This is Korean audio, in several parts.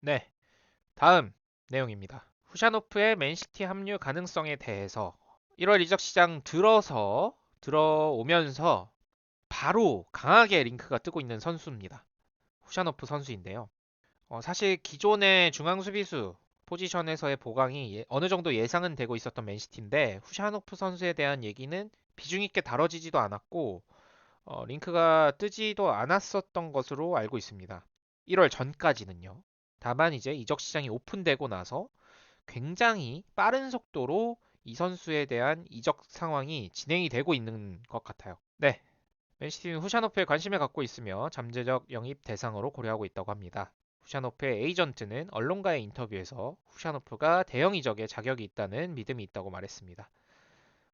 네, 다음 내용입니다. 후샤노프의 맨시티 합류 가능성에 대해서 1월 이적 시장 들어오면서 바로 강하게 링크가 뜨고 있는 선수입니다. 후샤노프 선수인데요. 사실 기존의 중앙 수비수 포지션에서의 보강이 어느 정도 예상은 되고 있었던 맨시티인데 후샤노프 선수에 대한 얘기는 비중 있게 다뤄지지도 않았고 링크가 뜨지도 않았었던 것으로 알고 있습니다. 1월 전까지는요. 다만 이제 이적 시장이 오픈되고 나서 굉장히 빠른 속도로 이 선수에 대한 이적 상황이 진행이 되고 있는 것 같아요. 네, 맨시티는 후샤노프에 관심을 갖고 있으며 잠재적 영입 대상으로 고려하고 있다고 합니다. 후샤노프의 에이전트는 언론과의 인터뷰에서 후샤노프가 대형 이적에 자격이 있다는 믿음이 있다고 말했습니다.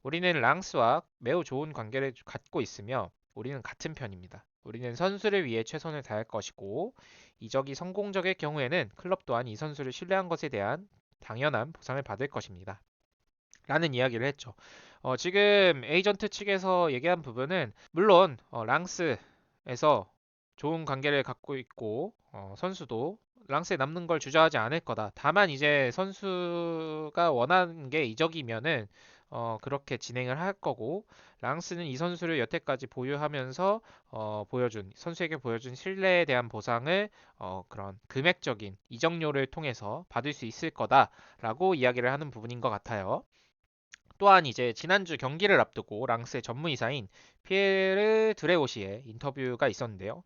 우리는 랑스와 매우 좋은 관계를 갖고 있으며 우리는 같은 편입니다. 우리는 선수를 위해 최선을 다할 것이고 이적이 성공적일 경우에는 클럽 또한 이 선수를 신뢰한 것에 대한 당연한 보상을 받을 것입니다. 라는 이야기를 했죠. 지금 에이전트 측에서 얘기한 부분은 물론 랑스에서 좋은 관계를 갖고 있고 선수도 랑스에 남는 걸 주저하지 않을 거다. 다만 이제 선수가 원하는 게 이적이면은 그렇게 진행을 할 거고 랑스는 이 선수를 여태까지 보유하면서 선수에게 보여준 신뢰에 대한 보상을 그런 금액적인 이적료를 통해서 받을 수 있을 거다라고 이야기를 하는 부분인 것 같아요. 또한 이제 지난주 경기를 앞두고 랑스의 전무이사인 피에르 드레오시의 인터뷰가 있었는데요.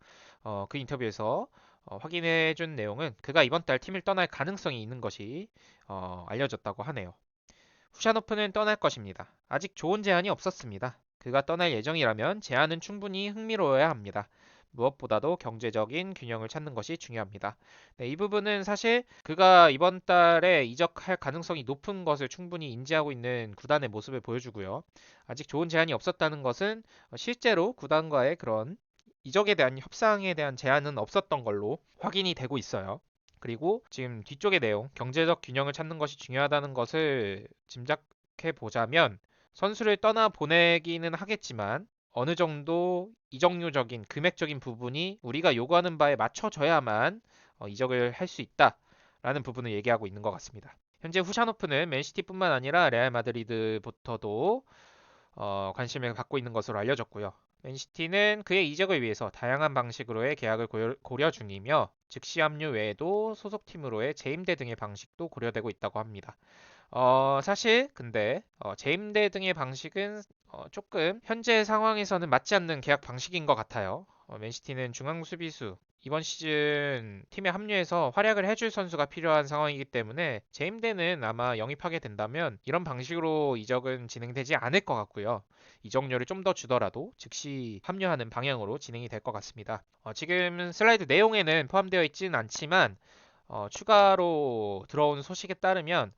그 인터뷰에서 확인해준 내용은 그가 이번 달 팀을 떠날 가능성이 있는 것이 알려졌다고 하네요. 후샤노프는 떠날 것입니다. 아직 좋은 제안이 없었습니다. 그가 떠날 예정이라면 제안은 충분히 흥미로워야 합니다. 무엇보다도 경제적인 균형을 찾는 것이 중요합니다. 네, 이 부분은 사실 그가 이번 달에 이적할 가능성이 높은 것을 충분히 인지하고 있는 구단의 모습을 보여주고요. 아직 좋은 제안이 없었다는 것은 실제로 구단과의 그런 이적에 대한 협상에 대한 제안은 없었던 걸로 확인이 되고 있어요. 그리고 지금 뒤쪽의 내용, 경제적 균형을 찾는 것이 중요하다는 것을 짐작해 보자면 선수를 떠나 보내기는 하겠지만 어느 정도 이적료적인 금액적인 부분이 우리가 요구하는 바에 맞춰져야만 이적을 할 수 있다라는 부분을 얘기하고 있는 것 같습니다. 현재 후샤노프는 맨시티뿐만 아니라 레알 마드리드부터도 관심을 갖고 있는 것으로 알려졌고요. 맨시티는 그의 이적을 위해서 다양한 방식으로의 계약을 고려 중이며 즉시 합류 외에도 소속팀으로의 재임대 등의 방식도 고려되고 있다고 합니다. 사실 근데 재임대 등의 방식은 조금 현재 상황에서는 맞지 않는 계약 방식인 것 같아요. 맨시티는 중앙 수비수 이번 시즌 팀에 합류해서 활약을 해줄 선수가 필요한 상황이기 때문에 재임대는 아마 영입하게 된다면 이런 방식으로 이적은 진행되지 않을 것 같고요. 이적료를 좀 더 주더라도 즉시 합류하는 방향으로 진행이 될 것 같습니다. 지금 슬라이드 내용에는 포함되어 있지는 않지만 추가로 들어온 소식에 따르면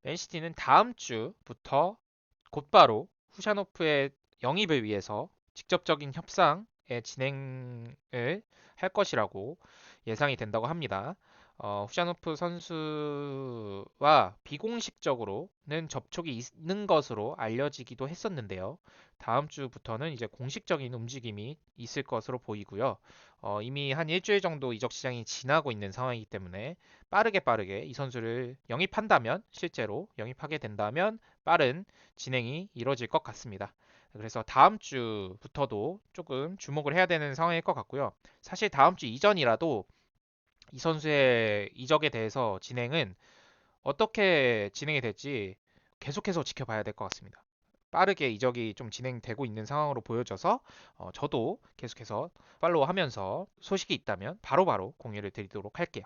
맨시티는 다음 주부터 곧바로 후샤노프의 영입을 위해서 직접적인 협상의 진행을 할 것이라고 예상이 된다고 합니다. 후샤노프 선수와 비공식적으로는 접촉이 있는 것으로 알려지기도 했었는데요. 다음 주부터는 이제 공식적인 움직임이 있을 것으로 보이고요. 이미 한 일주일 정도 이적 시장이 지나고 있는 상황이기 때문에 빠르게 이 선수를 영입한다면 실제로 영입하게 된다면 빠른 진행이 이뤄질 것 같습니다. 그래서 다음 주부터도 조금 주목을 해야 되는 상황일 것 같고요. 사실 다음 주 이전이라도 이 선수의 이적에 대해서 진행은 어떻게 진행이 될지 계속해서 지켜봐야 될 것 같습니다. 빠르게 이적이 좀 진행되고 있는 상황으로 보여져서 저도 계속해서 팔로우하면서 소식이 있다면 바로바로 공유를 드리도록 할게요.